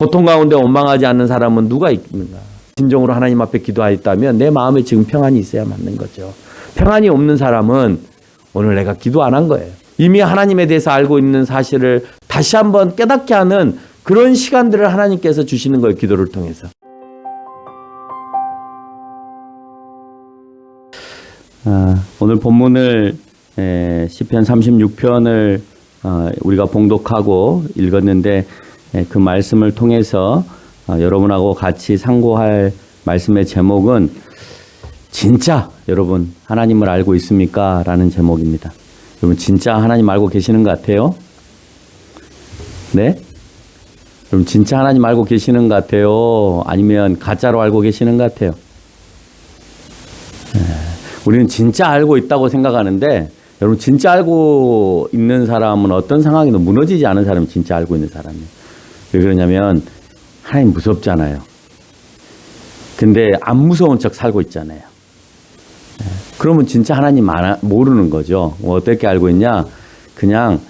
고통 가운데 원망하지 않는 사람은 누가 있겠는가? 진정으로 하나님 앞에 기도하였다면 내 마음에 지금 평안이 있어야 맞는 거죠. 평안이 없는 사람은 오늘 내가 기도 안 한 거예요. 이미 하나님에 대해서 알고 있는 사실을 다시 한번 깨닫게 하는 그런 시간들을 하나님께서 주시는 거예요. 기도를 통해서. 오늘 본문을 시편 36편을 우리가 봉독하고 읽었는데 그 말씀을 통해서 여러분하고 같이 상고할 말씀의 제목은 진짜 여러분 하나님을 알고 있습니까? 라는 제목입니다. 여러분 진짜 하나님 알고 계시는 것 같아요? 네? 여러분 진짜 하나님 알고 계시는 것 같아요? 아니면 가짜로 알고 계시는 것 같아요? 우리는 진짜 알고 있다고 생각하는데 여러분 진짜 알고 있는 사람은 어떤 상황에도 무너지지 않은 사람이 진짜 알고 있는 사람이에요. 왜 그러냐면 하나님 무섭잖아요. 근데 안 무서운 척 살고 있잖아요. 그러면 진짜 하나님 모르는 거죠. 어떻게 알고 있냐? 그냥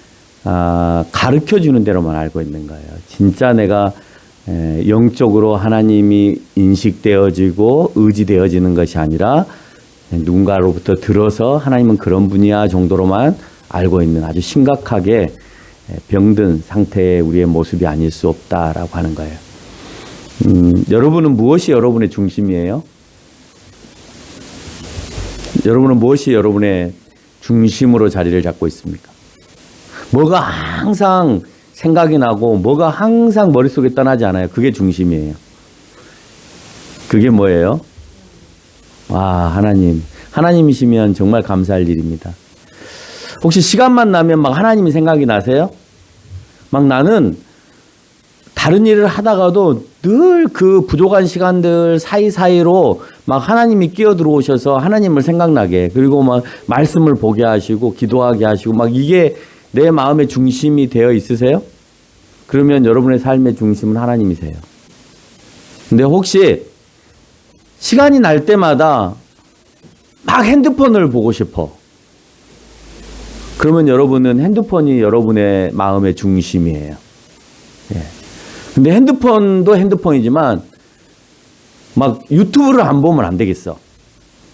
가르쳐주는 대로만 알고 있는 거예요. 진짜 내가 영적으로 하나님이 인식되어지고 의지되어지는 것이 아니라 누군가로부터 들어서 하나님은 그런 분이야 정도로만 알고 있는 아주 심각하게 병든 상태의 우리의 모습이 아닐 수 없다라고 하는 거예요. 여러분은 무엇이 여러분의 중심이에요? 여러분은 무엇이 여러분의 중심으로 자리를 잡고 있습니까? 뭐가 항상 생각이 나고 뭐가 항상 머릿속에 떠나지 않아요. 그게 중심이에요. 그게 뭐예요? 와, 하나님이시면 정말 감사할 일입니다. 혹시 시간만 나면 막 하나님이 생각이 나세요? 막 나는 다른 일을 하다가도 늘 그 부족한 시간들 사이사이로 막 하나님이 끼어 들어오셔서 하나님을 생각나게, 그리고 막 말씀을 보게 하시고 기도하게 하시고 막 이게 내 마음의 중심이 되어 있으세요? 그러면 여러분의 삶의 중심은 하나님이세요. 근데 혹시 시간이 날 때마다 막 핸드폰을 보고 싶어. 그러면 여러분은 핸드폰이 여러분의 마음의 중심이에요. 예. 근데 핸드폰도 핸드폰이지만 막 유튜브를 안 보면 안 되겠어.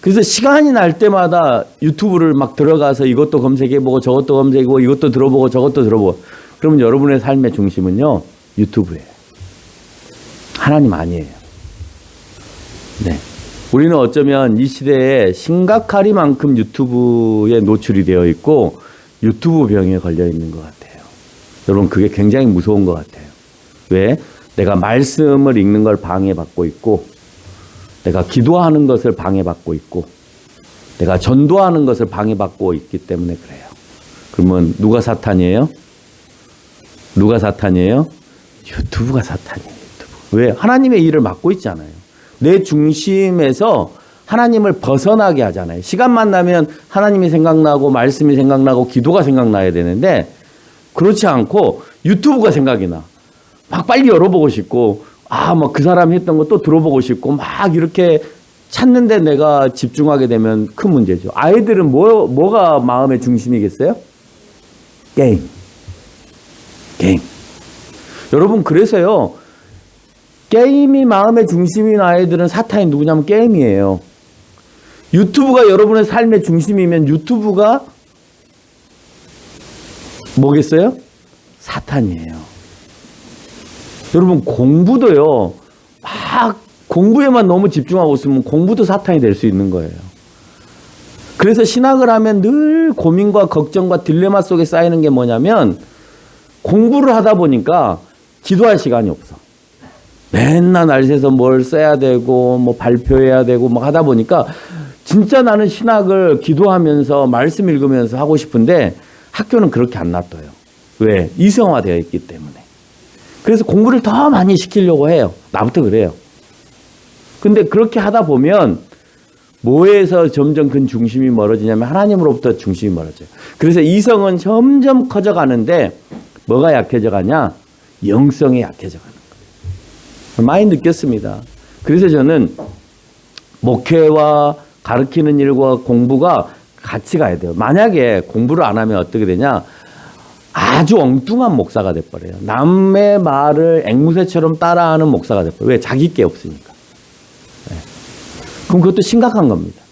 그래서 시간이 날 때마다 유튜브를 막 들어가서 이것도 검색해보고 저것도 검색해보고 이것도 들어보고 저것도 들어보고. 그러면 여러분의 삶의 중심은요, 유튜브예요. 하나님 아니에요. 네. 우리는 어쩌면 이 시대에 심각하리만큼 유튜브에 노출이 되어 있고 유튜브 병에 걸려 있는 것 같아요. 여러분 그게 굉장히 무서운 것 같아요. 왜? 내가 말씀을 읽는 걸 방해받고 있고, 내가 기도하는 것을 방해받고 있고, 내가 전도하는 것을 방해받고 있기 때문에 그래요. 그러면 누가 사탄이에요? 누가 사탄이에요? 유튜브가 사탄이에요. 유튜브. 왜? 하나님의 일을 맡고 있잖아요. 내 중심에서 하나님을 벗어나게 하잖아요. 시간만 나면 하나님이 생각나고 말씀이 생각나고 기도가 생각나야 되는데 그렇지 않고 유튜브가 생각이 나. 막 빨리 열어보고 싶고 막 그 사람이 했던 거 또 들어보고 싶고 막 이렇게 찾는데 내가 집중하게 되면 큰 문제죠. 아이들은 뭐가 마음의 중심이겠어요? 게임. 여러분 그래서요. 게임이 마음의 중심인 아이들은 사탄이 누구냐면 게임이에요. 유튜브가 여러분의 삶의 중심이면 유튜브가 뭐겠어요? 사탄이에요. 여러분 공부도요. 막 공부에만 너무 집중하고 있으면 공부도 사탄이 될 수 있는 거예요. 그래서 신학을 하면 늘 고민과 걱정과 딜레마 속에 쌓이는 게 뭐냐면 공부를 하다 보니까 기도할 시간이 없어. 맨날 날 새서 뭘 써야 되고 뭐 발표해야 되고 막 하다 보니까 진짜 나는 신학을 기도하면서 말씀 읽으면서 하고 싶은데 학교는 그렇게 안 놔둬요. 왜? 이성화되어 있기 때문에. 그래서 공부를 더 많이 시키려고 해요. 나부터 그래요. 근데 그렇게 하다 보면 뭐에서 점점 그 중심이 멀어지냐면 하나님으로부터 중심이 멀어져요. 그래서 이성은 점점 커져가는데 뭐가 약해져 가냐? 영성이 약해져 가는 거예요. 많이 느꼈습니다. 그래서 저는 목회와 가르치는 일과 공부가 같이 가야 돼요. 만약에 공부를 안 하면 어떻게 되냐? 아주 엉뚱한 목사가 돼버려요. 남의 말을 앵무새처럼 따라하는 목사가 돼버려요. 왜? 자기 게 없으니까. 네. 그럼 그것도 심각한 겁니다.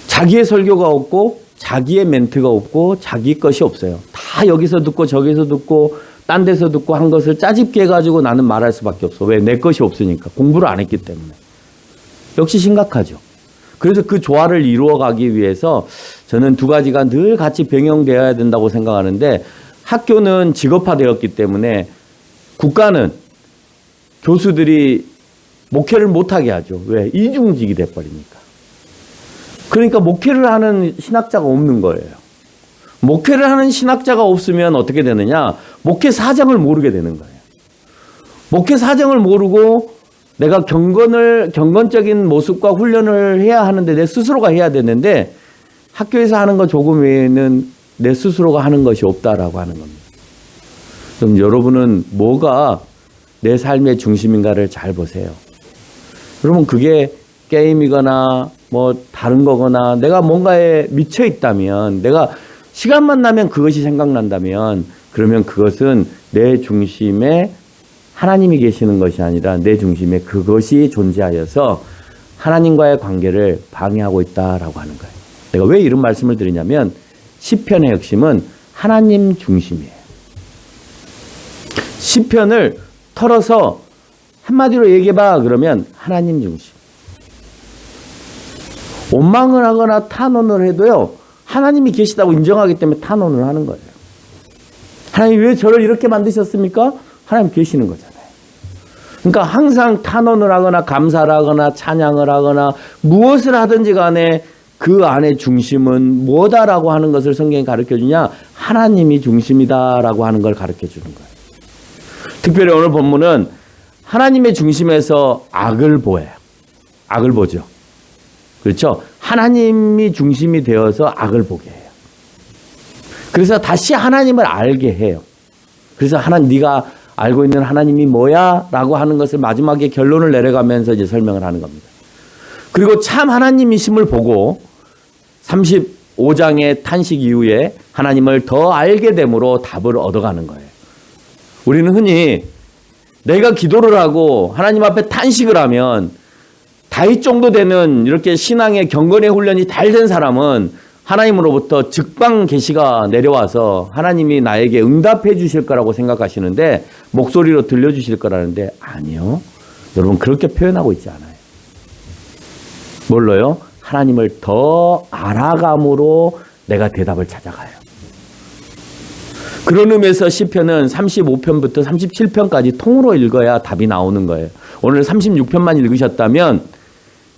자기의 설교가 없고 자기의 멘트가 없고 자기 것이 없어요. 다 여기서 듣고 저기서 듣고 딴 데서 듣고 한 것을 짜집게 해가지고 나는 말할 수밖에 없어. 왜? 내 것이 없으니까. 공부를 안 했기 때문에. 역시 심각하죠. 그래서 그 조화를 이루어가기 위해서 저는 두 가지가 늘 같이 병행되어야 된다고 생각하는데, 학교는 직업화되었기 때문에 국가는 교수들이 목회를 못하게 하죠. 왜? 이중직이 돼버리니까. 그러니까 목회를 하는 신학자가 없는 거예요. 목회를 하는 신학자가 없으면 어떻게 되느냐? 목회 사정을 모르게 되는 거예요. 목회 사정을 모르고 내가 경건적인 모습과 훈련을 해야 하는데 내 스스로가 해야 되는데, 학교에서 하는 거 조금 외에는 내 스스로가 하는 것이 없다라고 하는 겁니다. 그럼 여러분은 뭐가 내 삶의 중심인가를 잘 보세요. 여러분, 그게 게임이거나 뭐 다른 거거나 내가 뭔가에 미쳐 있다면, 내가 시간만 나면 그것이 생각난다면, 그러면 그것은 내 중심에 하나님이 계시는 것이 아니라 내 중심에 그것이 존재하여서 하나님과의 관계를 방해하고 있다라고 하는 거예요. 내가 왜 이런 말씀을 드리냐면, 시편의 핵심은 하나님 중심이에요. 시편을 털어서 한마디로 얘기해봐 그러면 하나님 중심. 원망을 하거나 탄원을 해도요, 하나님이 계시다고 인정하기 때문에 탄원을 하는 거예요. 하나님 왜 저를 이렇게 만드셨습니까? 하나님 계시는 거잖아요. 그러니까 항상 탄원을 하거나 감사를 하거나 찬양을 하거나 무엇을 하든지 간에 그 안의 중심은 뭐다라고 하는 것을 성경이 가르쳐주냐? 하나님이 중심이다라고 하는 걸 가르쳐주는 거예요. 특별히 오늘 본문은 하나님의 중심에서 악을 보여요. 악을 보죠. 그렇죠? 하나님이 중심이 되어서 악을 보게 해요. 그래서 다시 하나님을 알게 해요. 그래서 네가 알고 있는 하나님이 뭐야? 라고 하는 것을 마지막에 결론을 내려가면서 이제 설명을 하는 겁니다. 그리고 참 하나님이심을 보고 35장의 탄식 이후에 하나님을 더 알게 됨으로 답을 얻어가는 거예요. 우리는 흔히 내가 기도를 하고 하나님 앞에 탄식을 하면, 다윗 정도 되는 이렇게 신앙의 경건의 훈련이 잘 된 사람은 하나님으로부터 즉방 계시가 내려와서 하나님이 나에게 응답해 주실 거라고 생각하시는데, 목소리로 들려주실 거라는데, 아니요. 여러분, 그렇게 표현하고 있지 않아요. 뭘로요? 하나님을 더 알아감으로 내가 대답을 찾아가요. 그런 의미에서 시편은 35편부터 37편까지 통으로 읽어야 답이 나오는 거예요. 오늘 36편만 읽으셨다면,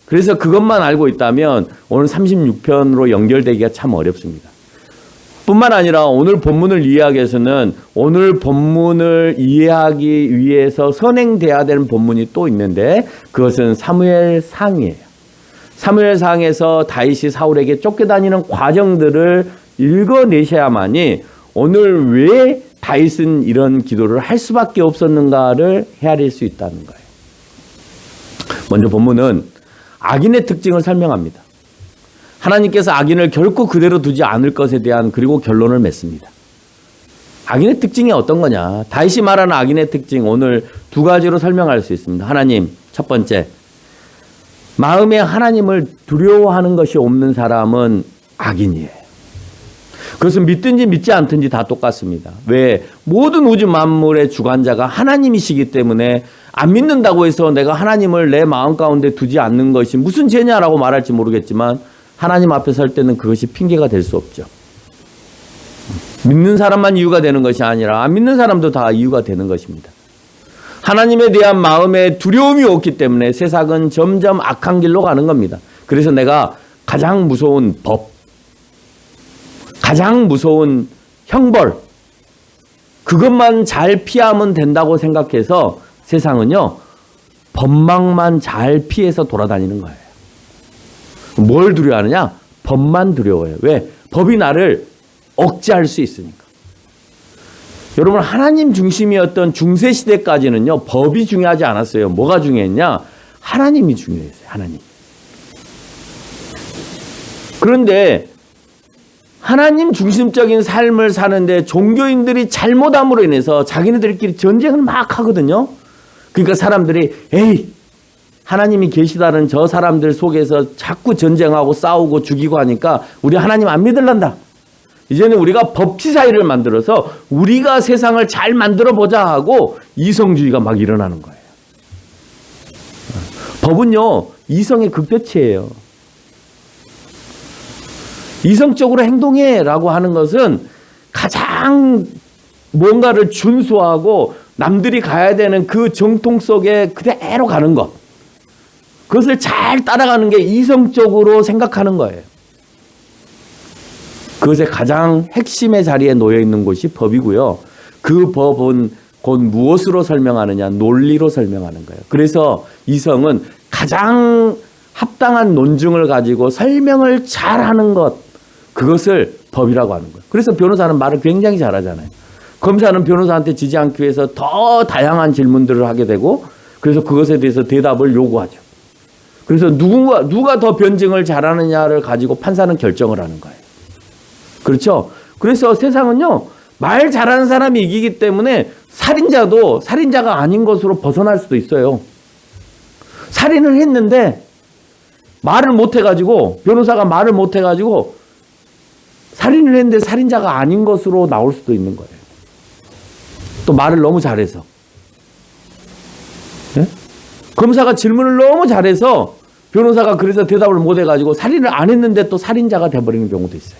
그래서 그것만 알고 있다면 오늘 36편으로 연결되기가 참 어렵습니다. 뿐만 아니라 오늘 본문을 이해하기 위해서는 오늘 본문을 이해하기 위해서 선행돼야 되는 본문이 또 있는데, 그것은 사무엘상이에요. 사무엘상에서 다윗이 사울에게 쫓겨다니는 과정들을 읽어내셔야만이 오늘 왜 다윗은 이런 기도를 할 수밖에 없었는가를 헤아릴 수 있다는 거예요. 먼저 본문은 악인의 특징을 설명합니다. 하나님께서 악인을 결코 그대로 두지 않을 것에 대한 그리고 결론을 맺습니다. 악인의 특징이 어떤 거냐? 다윗이 말하는 악인의 특징, 오늘 두 가지로 설명할 수 있습니다. 하나님, 첫 번째, 마음에 하나님을 두려워하는 것이 없는 사람은 악인이에요. 그것은 믿든지 믿지 않든지 다 똑같습니다. 왜? 모든 우주 만물의 주관자가 하나님이시기 때문에 안 믿는다고 해서 내가 하나님을 내 마음 가운데 두지 않는 것이 무슨 죄냐라고 말할지 모르겠지만, 하나님 앞에 설 때는 그것이 핑계가 될 수 없죠. 믿는 사람만 이유가 되는 것이 아니라 안 믿는 사람도 다 이유가 되는 것입니다. 하나님에 대한 마음에 두려움이 없기 때문에 세상은 점점 악한 길로 가는 겁니다. 그래서 내가 가장 무서운 법, 가장 무서운 형벌, 그것만 잘 피하면 된다고 생각해서 세상은요, 법망만 잘 피해서 돌아다니는 거예요. 뭘 두려워하느냐? 법만 두려워해요. 왜? 법이 나를 억제할 수 있으니까. 여러분, 하나님 중심이었던 중세시대까지는요, 법이 중요하지 않았어요. 뭐가 중요했냐? 하나님이 중요했어요. 하나님. 그런데 하나님 중심적인 삶을 사는데 종교인들이 잘못함으로 인해서 자기네들끼리 전쟁을 막 하거든요. 그러니까 사람들이 에이, 하나님이 계시다는 저 사람들 속에서 자꾸 전쟁하고 싸우고 죽이고 하니까 우리 하나님 안 믿을란다. 이제는 우리가 법치사회를 만들어서 우리가 세상을 잘 만들어 보자 하고 이성주의가 막 일어나는 거예요. 법은요, 이성의 극대치예요. 이성적으로 행동해 라고 하는 것은 가장 뭔가를 준수하고 남들이 가야 되는 그 정통 속에 그대로 가는 것. 그것을 잘 따라가는 게 이성적으로 생각하는 거예요. 그것의 가장 핵심의 자리에 놓여 있는 곳이 법이고요. 그 법은 곧 무엇으로 설명하느냐? 논리로 설명하는 거예요. 그래서 이성은 가장 합당한 논증을 가지고 설명을 잘하는 것, 그것을 법이라고 하는 거예요. 그래서 변호사는 말을 굉장히 잘하잖아요. 검사는 변호사한테 지지 않기 위해서 더 다양한 질문들을 하게 되고 그래서 그것에 대해서 대답을 요구하죠. 그래서 누가 더 변증을 잘하느냐를 가지고 판사는 결정을 하는 거예요. 그렇죠? 그래서 세상은요, 말 잘하는 사람이 이기기 때문에 살인자도 살인자가 아닌 것으로 벗어날 수도 있어요. 살인을 했는데 말을 못 해가지고, 변호사가 말을 못 해가지고 살인을 했는데 살인자가 아닌 것으로 나올 수도 있는 거예요. 또 말을 너무 잘해서. 네? 검사가 질문을 너무 잘해서 변호사가 그래서 대답을 못 해가지고 살인을 안 했는데 또 살인자가 돼버리는 경우도 있어요.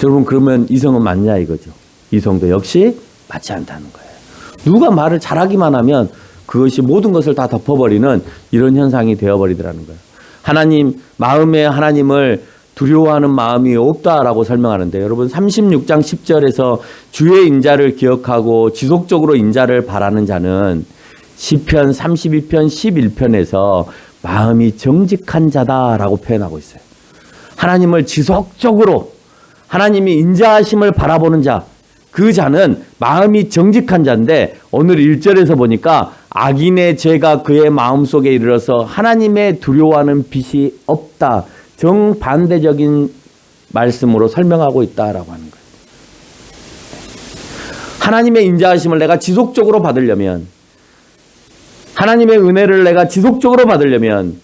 여러분, 그러면 이성은 맞냐 이거죠. 이성도 역시 맞지 않다는 거예요. 누가 말을 잘하기만 하면 그것이 모든 것을 다 덮어버리는 이런 현상이 되어버리더라는 거예요. 하나님, 마음에 하나님을 두려워하는 마음이 없다라고 설명하는데, 여러분 36장 10절에서 주의 인자를 기억하고 지속적으로 인자를 바라는 자는 시편 32편 11편에서 마음이 정직한 자다라고 표현하고 있어요. 하나님을 지속적으로 하나님이 인자하심을 바라보는 자, 그 자는 마음이 정직한 자인데 오늘 1절에서 보니까 악인의 죄가 그의 마음속에 이르러서 하나님의 두려워하는 빛이 없다. 정반대적인 말씀으로 설명하고 있다라고 하는 거예요. 하나님의 인자하심을 내가 지속적으로 받으려면, 하나님의 은혜를 내가 지속적으로 받으려면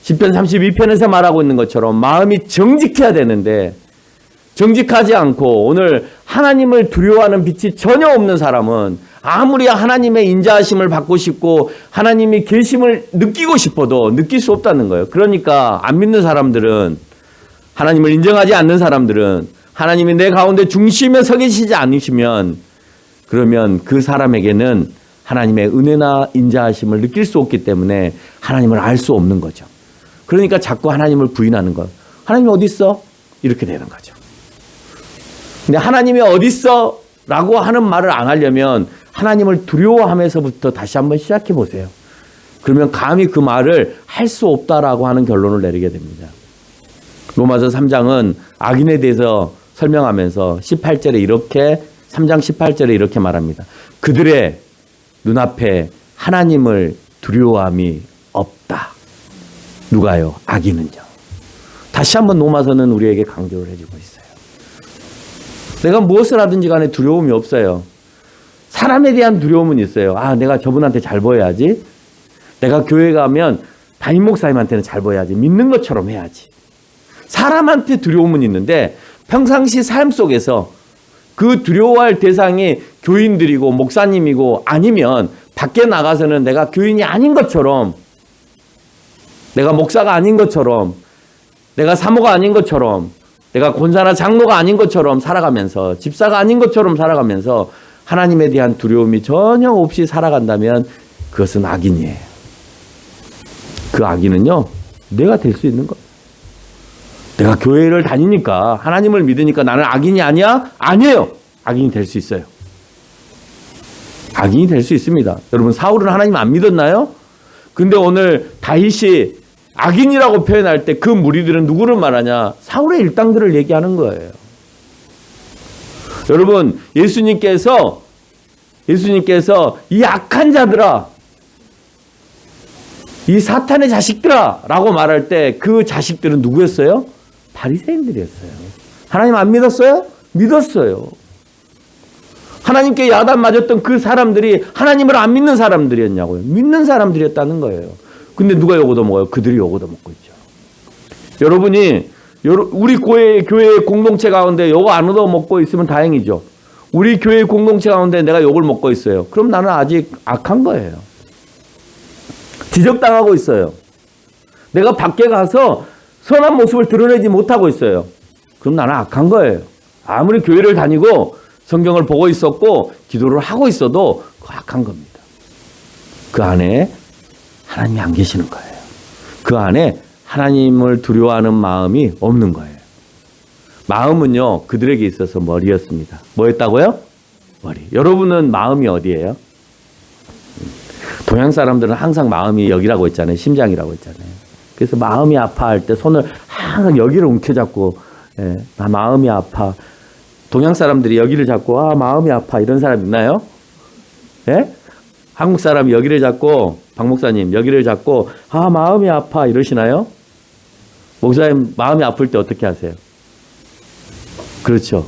시편 32편에서 말하고 있는 것처럼 마음이 정직해야 되는데, 정직하지 않고 오늘 하나님을 두려워하는 빛이 전혀 없는 사람은 아무리 하나님의 인자하심을 받고 싶고 하나님이 계심을 느끼고 싶어도 느낄 수 없다는 거예요. 그러니까 안 믿는 사람들은, 하나님을 인정하지 않는 사람들은, 하나님이 내 가운데 중심에 서 계시지 않으시면, 그러면 그 사람에게는 하나님의 은혜나 인자하심을 느낄 수 없기 때문에 하나님을 알 수 없는 거죠. 그러니까 자꾸 하나님을 부인하는 거예요. 하나님이 어디 있어? 이렇게 되는 거죠. 근데 하나님이 어디 있어? 라고 하는 말을 안 하려면 하나님을 두려워하면서부터 다시 한번 시작해 보세요. 그러면 감히 그 말을 할 수 없다라고 하는 결론을 내리게 됩니다. 로마서 3장은 악인에 대해서 설명하면서 18절에 이렇게, 3장 18절에 이렇게 말합니다. 그들의 눈앞에 하나님을 두려워함이 없다. 누가요? 악인은요. 다시 한번 로마서는 우리에게 강조를 해주고 있어요. 내가 무엇을 하든지 간에 두려움이 없어요. 사람에 대한 두려움은 있어요. 아, 내가 저분한테 잘 보여야지. 내가 교회 가면 담임 목사님한테는 잘 보여야지. 믿는 것처럼 해야지. 사람한테 두려움은 있는데 평상시 삶 속에서 그 두려워할 대상이 교인들이고 목사님이고 아니면 밖에 나가서는 내가 교인이 아닌 것처럼, 내가 목사가 아닌 것처럼, 내가 사모가 아닌 것처럼, 내가 권사나 장로가 아닌 것처럼 살아가면서, 집사가 아닌 것처럼 살아가면서 하나님에 대한 두려움이 전혀 없이 살아간다면 그것은 악인이에요. 그 악인은요, 내가 될 수 있는 거예요. 내가 교회를 다니니까, 하나님을 믿으니까 나는 악인이 아니야? 아니에요. 악인이 될 수 있어요. 악인이 될 수 있습니다. 여러분, 사울은 하나님 안 믿었나요? 근데 오늘 다윗이 악인이라고 표현할 때 그 무리들은 누구를 말하냐? 사울의 일당들을 얘기하는 거예요. 여러분, 예수님께서 이 악한 자들아, 이 사탄의 자식들아 라고 말할 때 그 자식들은 누구였어요? 바리새인들이었어요. 하나님 안 믿었어요? 믿었어요. 하나님께 야단 맞았던 그 사람들이 하나님을 안 믿는 사람들이었냐고요. 믿는 사람들이었다는 거예요. 근데 누가 욕 얻어먹어요? 그들이 욕 얻어먹고 있죠. 여러분이 우리 교회 공동체 가운데 욕 안 얻어먹고 있으면 다행이죠. 우리 교회 공동체 가운데 내가 욕을 먹고 있어요. 그럼 나는 아직 악한 거예요. 지적당하고 있어요. 내가 밖에 가서 선한 모습을 드러내지 못하고 있어요. 그럼 나는 악한 거예요. 아무리 교회를 다니고 성경을 보고 있었고 기도를 하고 있어도 그 악한 겁니다. 그 안에 하나님이 안 계시는 거예요. 그 안에 하나님을 두려워하는 마음이 없는 거예요. 마음은요, 그들에게 있어서 머리였습니다. 뭐였다고요? 머리. 여러분은 마음이 어디예요? 동양 사람들은 항상 마음이 여기라고 했잖아요. 심장이라고 했잖아요. 그래서 마음이 아파할 때 손을 항상 여기를 움켜잡고, 나 마음이 아파. 동양 사람들이 여기를 잡고, 마음이 아파. 이런 사람 있나요? 예? 한국 사람이 여기를 잡고, 박 목사님, 여기를 잡고, 마음이 아파. 이러시나요? 목사님, 마음이 아플 때 어떻게 하세요? 그렇죠.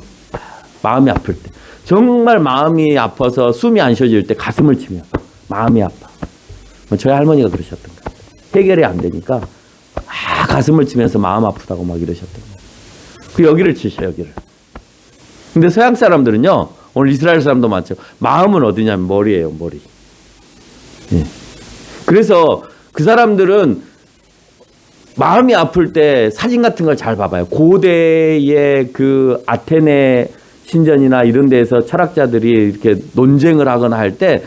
마음이 아플 때. 정말 마음이 아파서 숨이 안 쉬어질 때 가슴을 치며, 마음이 아파. 저희 할머니가 그러셨던 거예요. 해결이 안 되니까, 가슴을 치면서 마음 아프다고 막 이러셨던 거예요. 그 여기를 치셔, 여기를. 근데 서양 사람들은요, 오늘 이스라엘 사람도 많죠. 마음은 어디냐면 머리예요, 머리. 예. 그래서 그 사람들은 마음이 아플 때 사진 같은 걸 잘 봐봐요. 고대의 그 아테네 신전이나 이런 데서 철학자들이 이렇게 논쟁을 하거나 할 때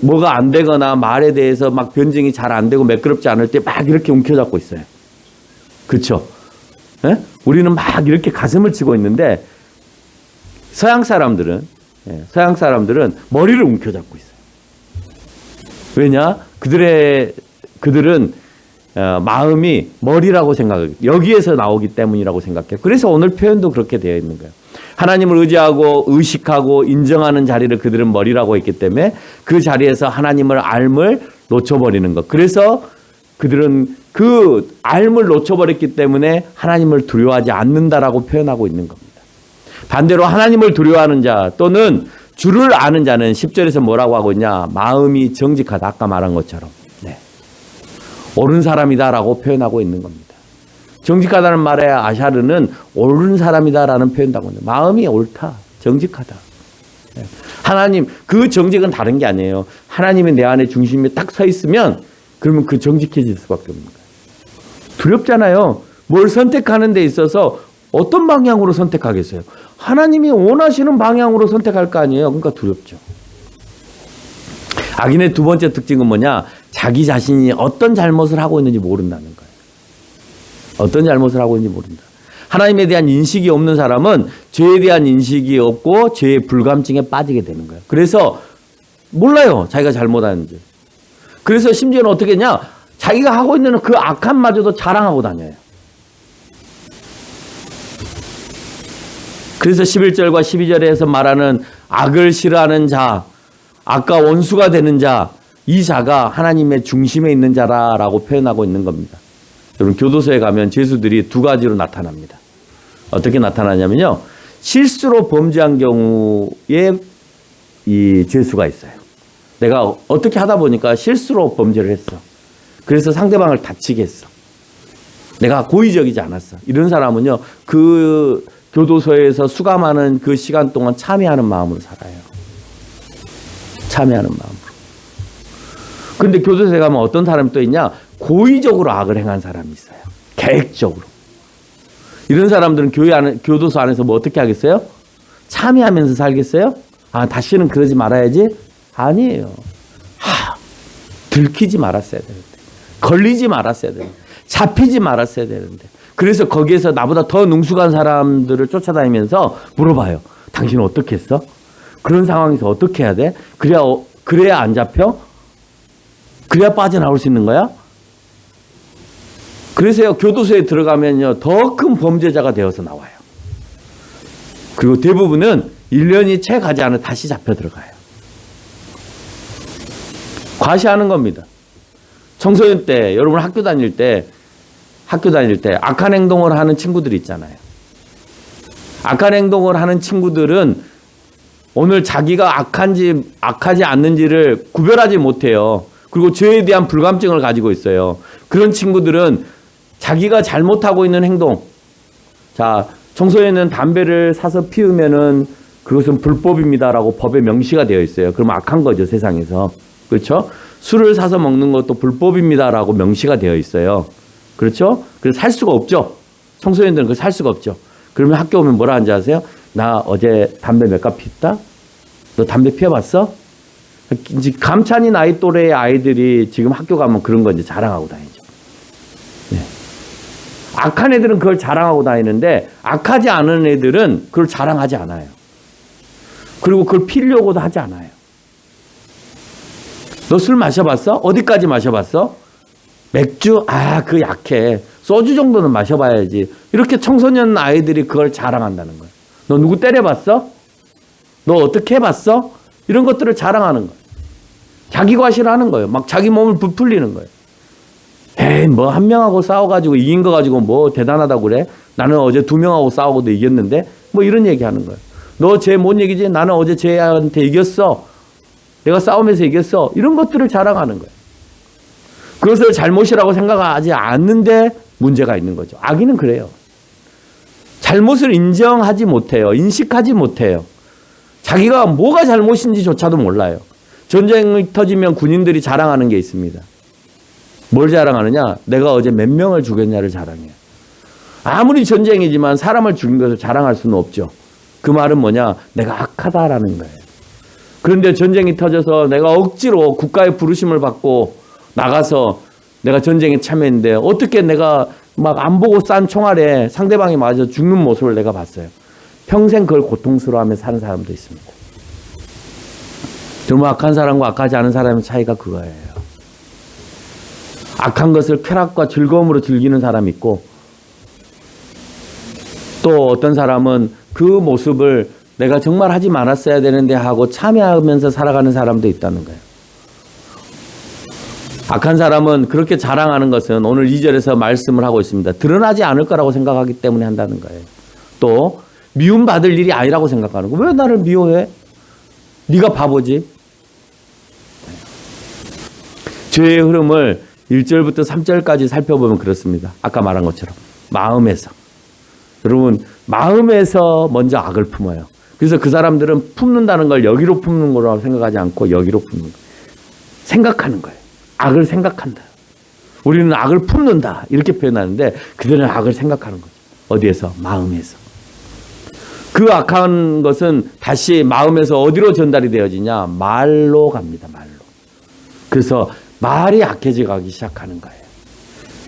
뭐가 안 되거나 말에 대해서 막 변증이 잘 안 되고 매끄럽지 않을 때 막 이렇게 움켜잡고 있어요. 그렇죠? 예? 우리는 막 이렇게 가슴을 치고 있는데 서양 사람들은 머리를 움켜잡고 있어요. 왜냐? 그들은 마음이 머리라고 생각해요. 여기에서 나오기 때문이라고 생각해요. 그래서 오늘 표현도 그렇게 되어 있는 거예요. 하나님을 의지하고 의식하고 인정하는 자리를 그들은 머리라고 했기 때문에 그 자리에서 하나님을 알을 놓쳐버리는 것. 그래서 그들은 그 알을 놓쳐버렸기 때문에 하나님을 두려워하지 않는다라고 표현하고 있는 겁니다. 반대로 하나님을 두려워하는 자 또는 주를 아는 자는 10절에서 뭐라고 하고 있냐? 마음이 정직하다. 아까 말한 것처럼. 네. 옳은 사람이다라고 표현하고 있는 겁니다. 정직하다는 말에 아샤르는 옳은 사람이다라는 표현도 하고 있는 마음이 옳다. 정직하다. 네. 하나님, 그 정직은 다른 게 아니에요. 하나님이 내 안에 중심에 딱 서 있으면 그러면 그 정직해질 수밖에 없는 거예요. 두렵잖아요. 뭘 선택하는 데 있어서 어떤 방향으로 선택하겠어요? 하나님이 원하시는 방향으로 선택할 거 아니에요. 그러니까 두렵죠. 악인의 두 번째 특징은 뭐냐? 자기 자신이 어떤 잘못을 하고 있는지 모른다는 거예요. 어떤 잘못을 하고 있는지 모른다. 하나님에 대한 인식이 없는 사람은 죄에 대한 인식이 없고 죄의 불감증에 빠지게 되는 거예요. 그래서 몰라요. 자기가 잘못하는지. 그래서 심지어는 어떻게 했냐? 자기가 하고 있는 그 악함마저도 자랑하고 다녀요. 그래서 11절과 12절에서 말하는 악을 싫어하는 자, 악과 원수가 되는 자, 이 자가 하나님의 중심에 있는 자라고 표현하고 있는 겁니다. 여러분 교도소에 가면 죄수들이 두 가지로 나타납니다. 어떻게 나타나냐면요. 실수로 범죄한 경우에 이 죄수가 있어요. 내가 어떻게 하다 보니까 실수로 범죄를 했어. 그래서 상대방을 다치게 했어. 내가 고의적이지 않았어. 이런 사람은요. 그 교도소에서 수감하는 그 시간 동안 참회하는 마음으로 살아요. 참회하는 마음으로. 그런데 교도소에 가면 어떤 사람이 또 있냐? 고의적으로 악을 행한 사람이 있어요. 계획적으로. 이런 사람들은 교도소 안에서 뭐 어떻게 하겠어요? 참회하면서 살겠어요? 다시는 그러지 말아야지? 아니에요. 들키지 말았어야 되는데. 걸리지 말았어야 되는데. 잡히지 말았어야 되는데. 그래서 거기에서 나보다 더 능숙한 사람들을 쫓아다니면서 물어봐요. 당신은 어떻게 했어? 그런 상황에서 어떻게 해야 돼? 그래야 안 잡혀? 그래야 빠져나올 수 있는 거야? 그래서 교도소에 들어가면요. 더 큰 범죄자가 되어서 나와요. 그리고 대부분은 1년이 채 가지 않아 다시 잡혀 들어가요. 과시하는 겁니다. 청소년 때, 여러분 학교 다닐 때 악한 행동을 하는 친구들이 있잖아요. 악한 행동을 하는 친구들은 오늘 자기가 악한지 악하지 않는지를 구별하지 못해요. 그리고 죄에 대한 불감증을 가지고 있어요. 그런 친구들은 자기가 잘못하고 있는 행동, 자, 청소년은 담배를 사서 피우면은 그것은 불법입니다라고 법에 명시가 되어 있어요. 그럼 악한 거죠, 세상에서. 그렇죠? 술을 사서 먹는 것도 불법입니다라고 명시가 되어 있어요. 그렇죠? 그래서 살 수가 없죠. 청소년들은 그걸 살 수가 없죠. 그러면 학교 오면 뭐라 하는지 아세요? 나 어제 담배 몇 갑 피웠다? 너 담배 피워봤어? 이제 감찬이 나이 또래의 아이들이 지금 학교 가면 그런 거 이제 자랑하고 다니죠. 네. 악한 애들은 그걸 자랑하고 다니는데 악하지 않은 애들은 그걸 자랑하지 않아요. 그리고 그걸 피려고도 하지 않아요. 너 술 마셔봤어? 어디까지 마셔봤어? 맥주? 아, 그거 약해. 소주 정도는 마셔봐야지. 이렇게 청소년 아이들이 그걸 자랑한다는 거예요. 너 누구 때려봤어? 너 어떻게 해봤어? 이런 것들을 자랑하는 거예요. 자기 과시하는 거예요. 막 자기 몸을 부풀리는 거예요. 에이, 뭐 한 명하고 싸워가지고 이긴 거 가지고 뭐 대단하다고 그래? 나는 어제 2명하고 싸우고도 이겼는데? 뭐 이런 얘기 하는 거예요. 너 쟤 뭔 얘기지? 나는 어제 쟤한테 이겼어. 내가 싸우면서 이겼어. 이런 것들을 자랑하는 거예요. 그것을 잘못이라고 생각하지 않는데 문제가 있는 거죠. 악인은 그래요. 잘못을 인정하지 못해요. 인식하지 못해요. 자기가 뭐가 잘못인지조차도 몰라요. 전쟁이 터지면 군인들이 자랑하는 게 있습니다. 뭘 자랑하느냐? 내가 어제 몇 명을 죽였냐를 자랑해요. 아무리 전쟁이지만 사람을 죽인 것을 자랑할 수는 없죠. 그 말은 뭐냐? 내가 악하다라는 거예요. 그런데 전쟁이 터져서 내가 억지로 국가의 부르심을 받고 나가서 내가 전쟁에 참여했는데 어떻게 내가 막 안 보고 싼 총알에 상대방이 맞아 죽는 모습을 내가 봤어요. 평생 그걸 고통스러워하며 사는 사람도 있습니다. 정말 악한 사람과 악하지 않은 사람의 차이가 그거예요. 악한 것을 쾌락과 즐거움으로 즐기는 사람이 있고 또 어떤 사람은 그 모습을 내가 정말 하지 말았어야 되는데 하고 참여하면서 살아가는 사람도 있다는 거예요. 악한 사람은 그렇게 자랑하는 것은 오늘 2절에서 말씀을 하고 있습니다. 드러나지 않을 거라고 생각하기 때문에 한다는 거예요. 또 미움받을 일이 아니라고 생각하는 거예요. 왜 나를 미워해? 네가 바보지. 죄의 흐름을 1절부터 3절까지 살펴보면 그렇습니다. 아까 말한 것처럼 마음에서. 여러분 마음에서 먼저 악을 품어요. 그래서 그 사람들은 품는다는 걸 여기로 품는 거라고 생각하지 않고 여기로 품는 거예요. 생각하는 거예요. 악을 생각한다. 우리는 악을 품는다. 이렇게 표현하는데 그들은 악을 생각하는 거죠. 어디에서? 마음에서. 그 악한 것은 다시 마음에서 어디로 전달이 되어지냐? 말로 갑니다. 말로. 그래서 말이 약해져 가기 시작하는 거예요.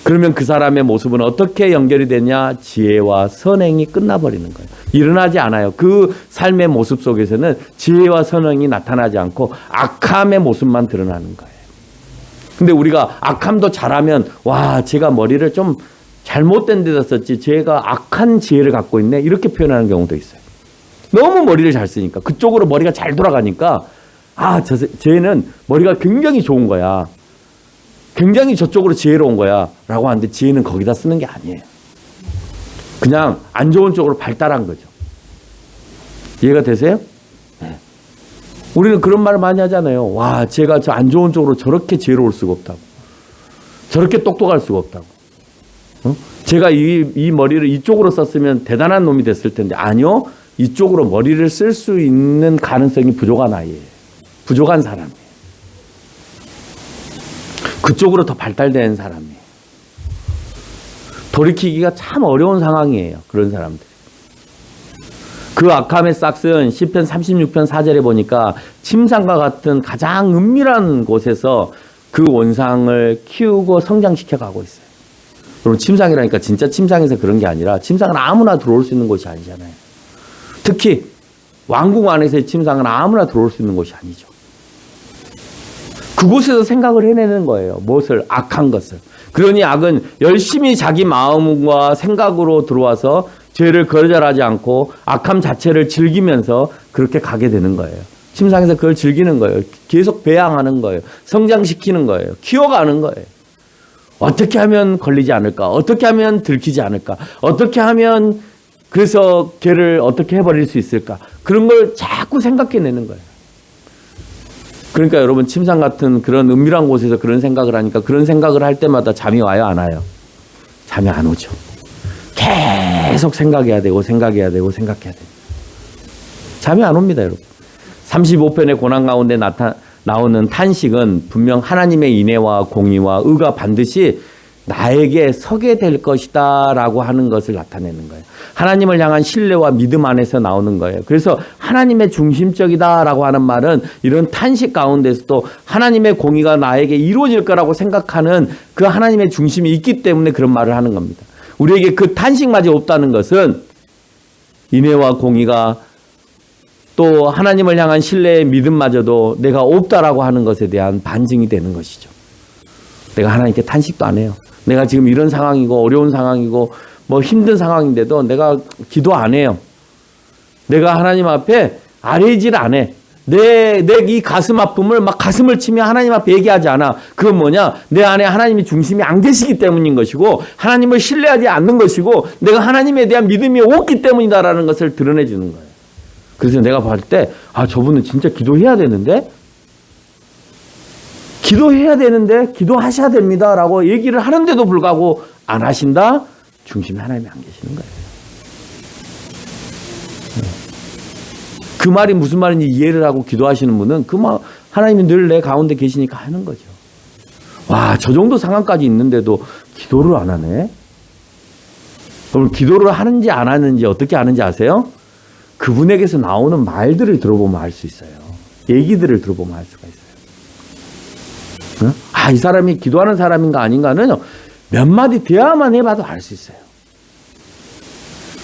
그러면 그 사람의 모습은 어떻게 연결이 되냐? 지혜와 선행이 끝나버리는 거예요. 일어나지 않아요. 그 삶의 모습 속에서는 지혜와 선행이 나타나지 않고 악함의 모습만 드러나는 거예요. 근데 우리가 악함도 잘하면 와, 제가 머리를 좀 잘못된 데다 썼지 제가 악한 지혜를 갖고 있네 이렇게 표현하는 경우도 있어요. 너무 머리를 잘 쓰니까 그쪽으로 머리가 잘 돌아가니까 아, 쟤는 머리가 굉장히 좋은 거야. 굉장히 저쪽으로 지혜로운 거야 라고 하는데 지혜는 거기다 쓰는 게 아니에요. 그냥 안 좋은 쪽으로 발달한 거죠. 이해가 되세요? 네. 우리는 그런 말을 많이 하잖아요. 와, 제가 저 안 좋은 쪽으로 저렇게 지혜로울 수가 없다고. 저렇게 똑똑할 수가 없다고. 제가 이 머리를 이쪽으로 썼으면 대단한 놈이 됐을 텐데 아니요. 이쪽으로 머리를 쓸 수 있는 가능성이 부족한 아이예요. 부족한 사람이에요. 그쪽으로 더 발달된 사람이에요. 돌이키기가 참 어려운 상황이에요. 그런 사람들. 그 악함의 싹은 시편 36편 4절에 보니까 침상과 같은 가장 은밀한 곳에서 그 원상을 키우고 성장시켜 가고 있어요. 여러분 침상이라니까 진짜 침상에서 그런 게 아니라 침상은 아무나 들어올 수 있는 곳이 아니잖아요. 특히 왕궁 안에서의 침상은 아무나 들어올 수 있는 곳이 아니죠. 그곳에서 생각을 해내는 거예요. 무엇을? 악한 것을. 그러니 악은 열심히 자기 마음과 생각으로 들어와서 죄를 거절하지 않고 악함 자체를 즐기면서 그렇게 가게 되는 거예요. 침상에서 그걸 즐기는 거예요. 계속 배양하는 거예요. 성장시키는 거예요. 키워가는 거예요. 어떻게 하면 걸리지 않을까? 어떻게 하면 들키지 않을까? 어떻게 하면 그래서 걔를 어떻게 해버릴 수 있을까? 그런 걸 자꾸 생각해내는 거예요. 그러니까 여러분 침상 같은 그런 은밀한 곳에서 그런 생각을 하니까 그런 생각을 할 때마다 잠이 와요, 안 와요? 잠이 안 오죠. 계속 생각해야 되고 생각해야 되고 생각해야 돼요. 잠이 안 옵니다, 여러분. 35편의 고난 가운데 나오는 탄식은 분명 하나님의 인애와 공의와 의가 반드시 나에게 서게 될 것이다 라고 하는 것을 나타내는 거예요. 하나님을 향한 신뢰와 믿음 안에서 나오는 거예요. 그래서 하나님의 중심적이다 라고 하는 말은 이런 탄식 가운데서도 하나님의 공의가 나에게 이루어질 거라고 생각하는 그 하나님의 중심이 있기 때문에 그런 말을 하는 겁니다. 우리에게 그 탄식마저 없다는 것은 인애와 공의가 또 하나님을 향한 신뢰의 믿음마저도 내가 없다라고 하는 것에 대한 반증이 되는 것이죠. 내가 하나님께 탄식도 안 해요. 내가 지금 이런 상황이고 어려운 상황이고 뭐 힘든 상황인데도 내가 기도 안 해요. 내가 하나님 앞에 아뢰질 안 해. 내 이 가슴 아픔을 막 가슴을 치며 하나님 앞에 얘기하지 않아. 그건 뭐냐? 내 안에 하나님이 중심이 안 계시기 때문인 것이고 하나님을 신뢰하지 않는 것이고 내가 하나님에 대한 믿음이 없기 때문이다라는 것을 드러내 주는 거예요. 그래서 내가 볼 때 저분은 진짜 기도해야 되는데 기도하셔야 됩니다 라고 얘기를 하는데도 불구하고 안 하신다? 중심에 하나님이 안 계시는 거예요. 그 말이 무슨 말인지 이해를 하고 기도하시는 분은 그 말 하나님이 늘 내 가운데 계시니까 하는 거죠. 와, 저 정도 상황까지 있는데도 기도를 안 하네. 그럼 기도를 하는지 안 하는지 어떻게 아는지 아세요? 그분에게서 나오는 말들을 들어보면 알 수 있어요. 얘기들을 들어보면 알 수가 있어요. 이 사람이 기도하는 사람인가 아닌가는 몇 마디 대화만 해봐도 알 수 있어요.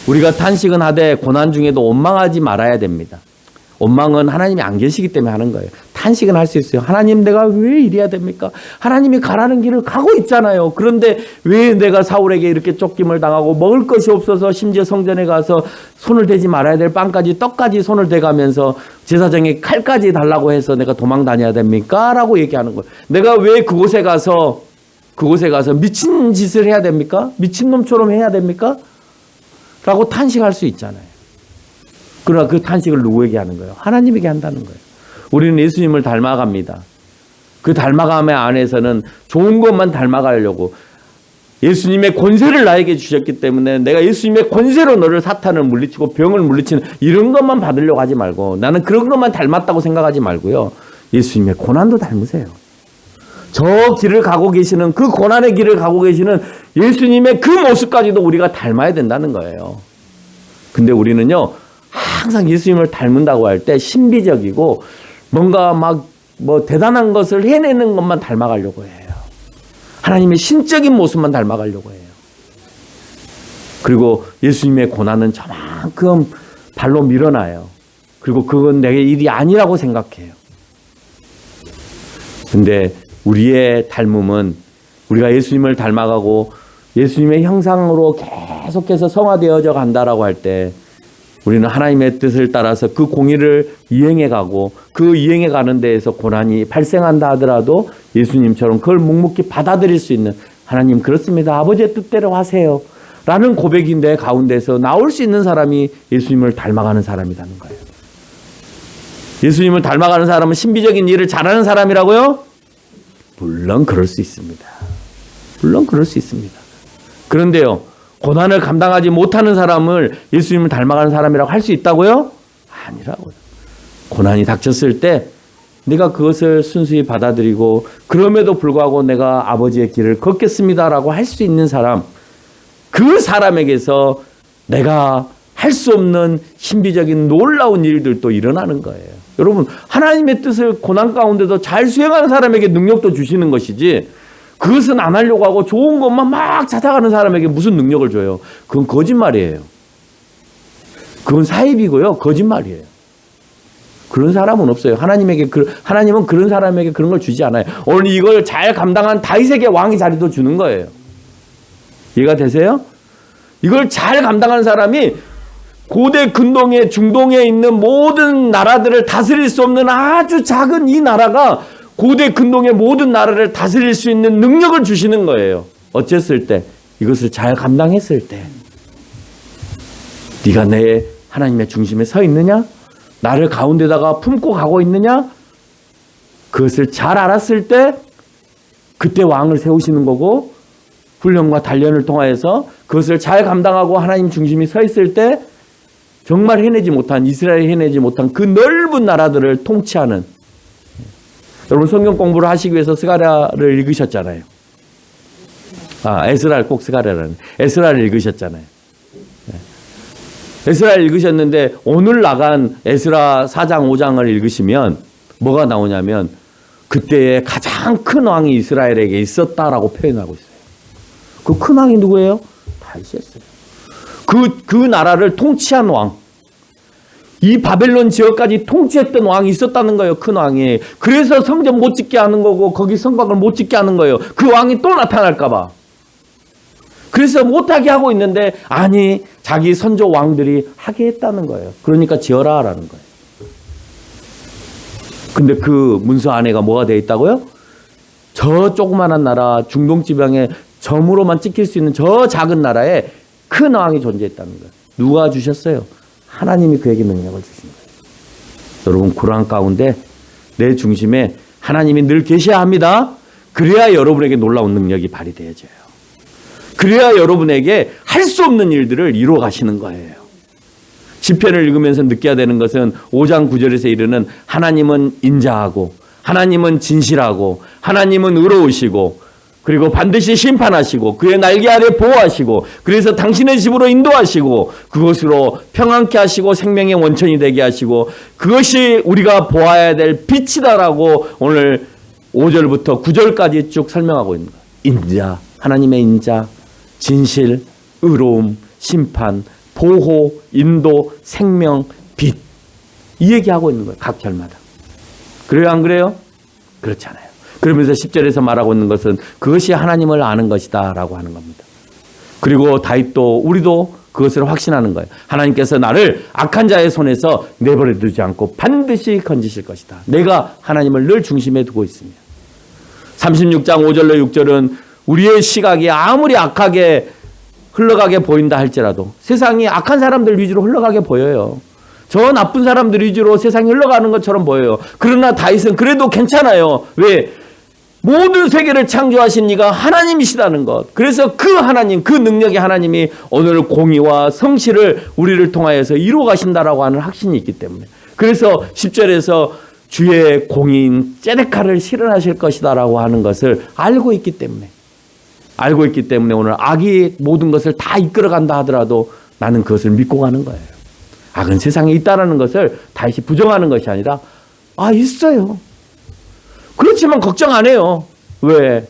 우리가 탄식은 하되 고난 중에도 원망하지 말아야 됩니다. 원망은 하나님이 안 계시기 때문에 하는 거예요. 탄식은 할 수 있어요. 하나님, 내가 왜 이래야 됩니까? 하나님이 가라는 길을 가고 있잖아요. 그런데 왜 내가 사울에게 이렇게 쫓김을 당하고 먹을 것이 없어서 심지어 성전에 가서 손을 대지 말아야 될 빵까지 떡까지 손을 대가면서 제사장에 칼까지 달라고 해서 내가 도망 다녀야 됩니까? 라고 얘기하는 거예요. 내가 왜 그곳에 가서 미친 짓을 해야 됩니까? 미친놈처럼 해야 됩니까? 라고 탄식할 수 있잖아요. 그러나 그 탄식을 누구에게 하는 거예요? 하나님에게 한다는 거예요. 우리는 예수님을 닮아갑니다. 그 닮아감의 안에서는 좋은 것만 닮아가려고 예수님의 권세를 나에게 주셨기 때문에 내가 예수님의 권세로 너를 사탄을 물리치고 병을 물리치는 이런 것만 받으려고 하지 말고 나는 그런 것만 닮았다고 생각하지 말고요. 예수님의 고난도 닮으세요. 저 길을 가고 계시는 그 고난의 길을 가고 계시는 예수님의 그 모습까지도 우리가 닮아야 된다는 거예요. 근데 우리는요. 항상 예수님을 닮는다고 할 때 신비적이고 뭔가 대단한 것을 해내는 것만 닮아가려고 해요. 하나님의 신적인 모습만 닮아가려고 해요. 그리고 예수님의 고난은 저만큼 발로 밀어놔요. 그리고 그건 내 일이 아니라고 생각해요. 근데 우리의 닮음은 우리가 예수님을 닮아가고 예수님의 형상으로 계속해서 성화되어져 간다라고 할 때 우리는 하나님의 뜻을 따라서 그 공의를 이행해가고 그 이행해가는 데에서 고난이 발생한다 하더라도 예수님처럼 그걸 묵묵히 받아들일 수 있는 하나님 그렇습니다. 아버지의 뜻대로 하세요. 라는 고백이 내 가운데서 나올 수 있는 사람이 예수님을 닮아가는 사람이라는 거예요. 예수님을 닮아가는 사람은 신비적인 일을 잘하는 사람이라고요? 물론 그럴 수 있습니다. 물론 그럴 수 있습니다. 그런데요. 고난을 감당하지 못하는 사람을 예수님을 닮아가는 사람이라고 할 수 있다고요? 아니라고요. 고난이 닥쳤을 때 내가 그것을 순수히 받아들이고 그럼에도 불구하고 내가 아버지의 길을 걷겠습니다라고 할 수 있는 사람, 그 사람에게서 내가 할 수 없는 신비적인 놀라운 일들도 일어나는 거예요. 여러분, 하나님의 뜻을 고난 가운데도 잘 수행하는 사람에게 능력도 주시는 것이지 그것은 안 하려고 하고 좋은 것만 막 찾아가는 사람에게 무슨 능력을 줘요? 그건 거짓말이에요. 그건 사입이고요. 거짓말이에요. 그런 사람은 없어요. 하나님은 그런 사람에게 그런 걸 주지 않아요. 오늘 이걸 잘 감당한 다윗에게 왕의 자리도 주는 거예요. 이해가 되세요? 이걸 잘 감당하는 사람이 고대 근동에 중동에 있는 모든 나라들을 다스릴 수 없는 아주 작은 이 나라가 고대 근동의 모든 나라를 다스릴 수 있는 능력을 주시는 거예요. 어쨌을 때? 이것을 잘 감당했을 때. 네가 내 하나님의 중심에 서 있느냐? 나를 가운데다가 품고 가고 있느냐? 그것을 잘 알았을 때 그때 왕을 세우시는 거고, 훈련과 단련을 통하여서 그것을 잘 감당하고 하나님 중심이 서 있을 때 정말 이스라엘이 해내지 못한 그 넓은 나라들을 통치하는. 여러분 성경 공부를 하시기 위해서 스가랴를 읽으셨잖아요. 에스라를 꼭 스가랴라는. 에스라를 읽으셨잖아요. 에스라를 읽으셨는데 오늘 나간 에스라 4장 5장을 읽으시면 뭐가 나오냐면 그때의 가장 큰 왕이 이스라엘에게 있었다라고 표현하고 있어요. 그 큰 왕이 누구예요? 다윗이었어요. 그 나라를 통치한 왕. 이 바벨론 지역까지 통치했던 왕이 있었다는 거예요. 큰 왕이. 그래서 성전 못 짓게 하는 거고 거기 성곽을 못 짓게 하는 거예요. 그 왕이 또 나타날까 봐. 그래서 못하게 하고 있는데 아니 자기 선조 왕들이 하게 했다는 거예요. 그러니까 지어라 라는 거예요. 근데 그 문서 안에가 뭐가 되어 있다고요? 저 조그만한 나라 중동 지방에 점으로만 찍힐 수 있는 저 작은 나라에 큰 왕이 존재했다는 거예요. 누가 주셨어요? 하나님이 그에게 능력을 주신 거예요. 여러분 구랑 가운데 내 중심에 하나님이 늘 계셔야 합니다. 그래야 여러분에게 놀라운 능력이 발휘되어져요. 그래야 여러분에게 할 수 없는 일들을 이루어 가시는 거예요. 시편을 읽으면서 느껴야 되는 것은 5장 9절에서 이르는 하나님은 인자하고 하나님은 진실하고 하나님은 의로우시고 그리고 반드시 심판하시고 그의 날개 아래 보호하시고 그래서 당신의 집으로 인도하시고 그것으로 평안케 하시고 생명의 원천이 되게 하시고 그것이 우리가 보아야 될 빛이다라고 오늘 5절부터 9절까지 쭉 설명하고 있는 거예요. 인자, 하나님의 인자, 진실, 의로움, 심판, 보호, 인도, 생명, 빛. 이 얘기하고 있는 거예요. 각 절마다. 그래요 안 그래요? 그렇지 않아요. 그러면서 10절에서 말하고 있는 것은 그것이 하나님을 아는 것이다 라고 하는 겁니다. 그리고 다윗도 우리도 그것을 확신하는 거예요. 하나님께서 나를 악한 자의 손에서 내버려 두지 않고 반드시 건지실 것이다. 내가 하나님을 늘 중심에 두고 있으며 36장 5절로 6절은 우리의 시각이 아무리 악하게 흘러가게 보인다 할지라도 세상이 악한 사람들 위주로 흘러가게 보여요. 저 나쁜 사람들 위주로 세상이 흘러가는 것처럼 보여요. 그러나 다윗은 그래도 괜찮아요. 왜? 모든 세계를 창조하신 이가 하나님이시다는 것. 그래서 그 하나님, 그 능력의 하나님이 오늘 공의와 성실을 우리를 통하여서 이루어 가신다라고 하는 확신이 있기 때문에. 그래서 10절에서 주의 공의인 ጼ데카를 실현하실 것이다라고 하는 것을 알고 있기 때문에 오늘 악이 모든 것을 다 이끌어간다 하더라도 나는 그것을 믿고 가는 거예요. 악은 세상에 있다라는 것을 다시 부정하는 것이 아니라 있어요. 그렇지만 걱정 안 해요. 왜?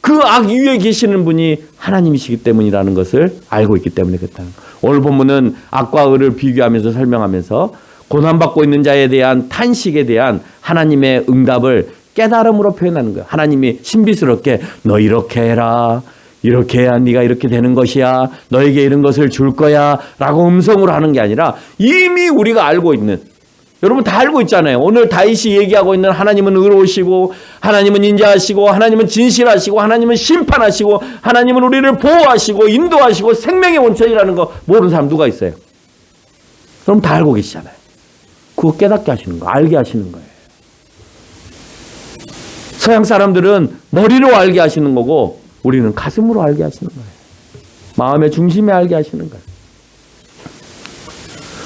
그 악 위에 계시는 분이 하나님이시기 때문이라는 것을 알고 있기 때문에 그렇다는 거예요. 오늘 본문은 악과 의를 비교하면서 설명하면서 고난받고 있는 자에 대한 탄식에 대한 하나님의 응답을 깨달음으로 표현하는 거예요. 하나님이 신비스럽게 너 이렇게 해라. 이렇게 해야 네가 이렇게 되는 것이야. 너에게 이런 것을 줄 거야. 라고 음성으로 하는 게 아니라 이미 우리가 알고 있는 여러분 다 알고 있잖아요. 오늘 다윗이 얘기하고 있는 하나님은 의로우시고 하나님은 인자하시고 하나님은 진실하시고 하나님은 심판하시고 하나님은 우리를 보호하시고 인도하시고 생명의 원천이라는 거 모르는 사람 누가 있어요? 그럼 다 알고 계시잖아요. 그거 깨닫게 하시는 거, 알게 하시는 거예요. 서양 사람들은 머리로 알게 하시는 거고 우리는 가슴으로 알게 하시는 거예요. 마음의 중심에 알게 하시는 거예요.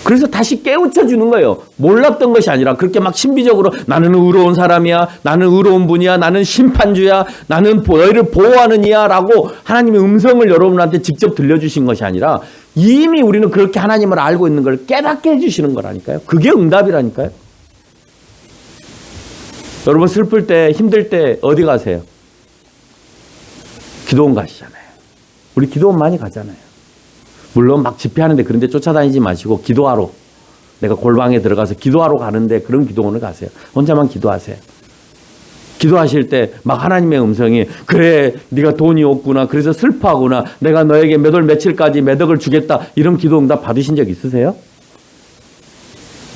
그래서 다시 깨우쳐 주는 거예요. 몰랐던 것이 아니라 그렇게 막 신비적으로 나는 의로운 사람이야. 나는 의로운 분이야. 나는 심판주야. 나는 너희를 보호하는 이야. 라고 하나님의 음성을 여러분한테 직접 들려주신 것이 아니라 이미 우리는 그렇게 하나님을 알고 있는 걸 깨닫게 해주시는 거라니까요. 그게 응답이라니까요. 여러분 슬플 때 힘들 때 어디 가세요? 기도원 가시잖아요. 우리 기도원 많이 가잖아요. 물론 막 집회하는데 그런 데 쫓아다니지 마시고 기도하러 내가 골방에 들어가서 기도하러 가는데 그런 기도원을 가세요. 혼자만 기도하세요. 기도하실 때 막 하나님의 음성이 그래 네가 돈이 없구나 그래서 슬퍼하구나 내가 너에게 몇 월 며칠까지 몇 억을 주겠다 이런 기도 응답 받으신 적 있으세요?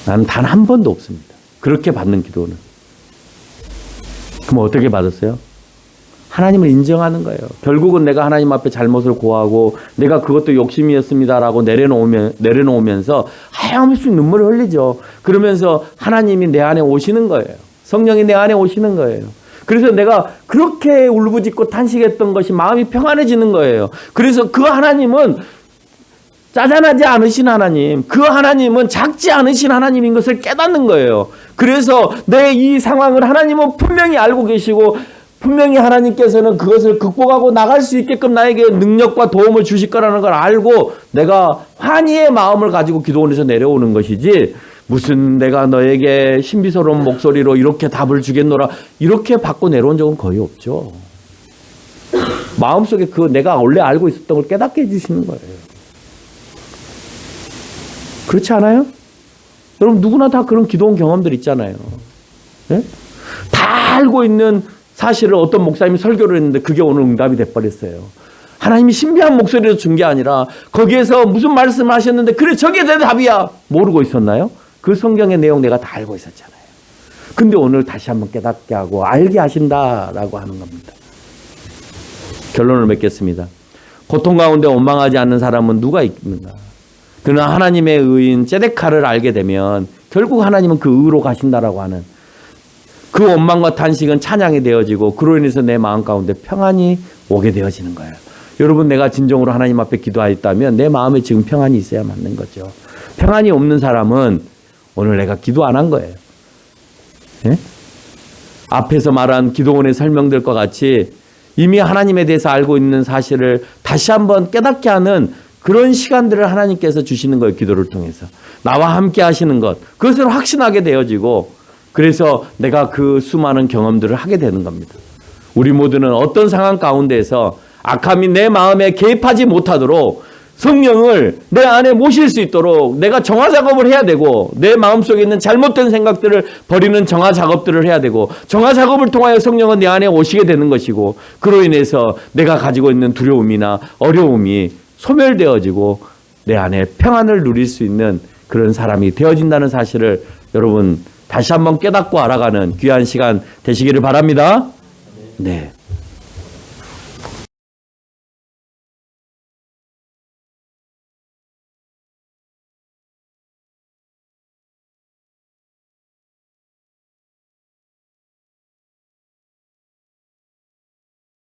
나는 단 한 번도 없습니다. 그렇게 받는 기도는. 그럼 어떻게 받았어요? 하나님을 인정하는 거예요. 결국은 내가 하나님 앞에 잘못을 고하고 내가 그것도 욕심이었습니다라고 내려놓으면서 하염없이 눈물을 흘리죠. 그러면서 하나님이 내 안에 오시는 거예요. 성령이 내 안에 오시는 거예요. 그래서 내가 그렇게 울부짖고 탄식했던 것이 마음이 평안해지는 거예요. 그래서 그 하나님은 짜잔하지 않으신 하나님, 그 하나님은 작지 않으신 하나님인 것을 깨닫는 거예요. 그래서 내 이 상황을 하나님은 분명히 알고 계시고 분명히 하나님께서는 그것을 극복하고 나갈 수 있게끔 나에게 능력과 도움을 주실 거라는 걸 알고 내가 환희의 마음을 가지고 기도원에서 내려오는 것이지, 무슨 내가 너에게 신비스러운 목소리로 이렇게 답을 주겠노라 이렇게 받고 내려온 적은 거의 없죠. 마음속에 그 내가 원래 알고 있었던 걸 깨닫게 해주시는 거예요. 그렇지 않아요? 여러분 누구나 다 그런 기도원 경험들 있잖아요. 네? 다 알고 있는 사실을 어떤 목사님이 설교를 했는데 그게 오늘 응답이 돼버렸어요. 하나님이 신비한 목소리로 준 게 아니라 거기에서 무슨 말씀을 하셨는데 그래 저게 내 답이야 모르고 있었나요? 그 성경의 내용 내가 다 알고 있었잖아요. 근데 오늘 다시 한번 깨닫게 하고 알게 하신다라고 하는 겁니다. 결론을 맺겠습니다. 고통 가운데 원망하지 않는 사람은 누가 있습니까? 그러나 하나님의 의인 제데카를 알게 되면 결국 하나님은 그 의로 가신다라고 하는 그 원망과 탄식은 찬양이 되어지고 그로 인해서 내 마음 가운데 평안이 오게 되어지는 거예요. 여러분 내가 진정으로 하나님 앞에 기도하였다면 내 마음에 지금 평안이 있어야 맞는 거죠. 평안이 없는 사람은 오늘 내가 기도 안 한 거예요. 예? 앞에서 말한 기도원의 설명들과 같이 이미 하나님에 대해서 알고 있는 사실을 다시 한번 깨닫게 하는 그런 시간들을 하나님께서 주시는 거예요. 기도를 통해서. 나와 함께 하시는 것. 그것을 확신하게 되어지고 그래서 내가 그 수많은 경험들을 하게 되는 겁니다. 우리 모두는 어떤 상황 가운데에서 악함이 내 마음에 개입하지 못하도록 성령을 내 안에 모실 수 있도록 내가 정화 작업을 해야 되고 내 마음속에 있는 잘못된 생각들을 버리는 정화 작업들을 해야 되고 정화 작업을 통하여 성령은 내 안에 오시게 되는 것이고 그로 인해서 내가 가지고 있는 두려움이나 어려움이 소멸되어지고 내 안에 평안을 누릴 수 있는 그런 사람이 되어진다는 사실을 여러분 다시 한번 깨닫고 알아가는 귀한 시간 되시기를 바랍니다. 네.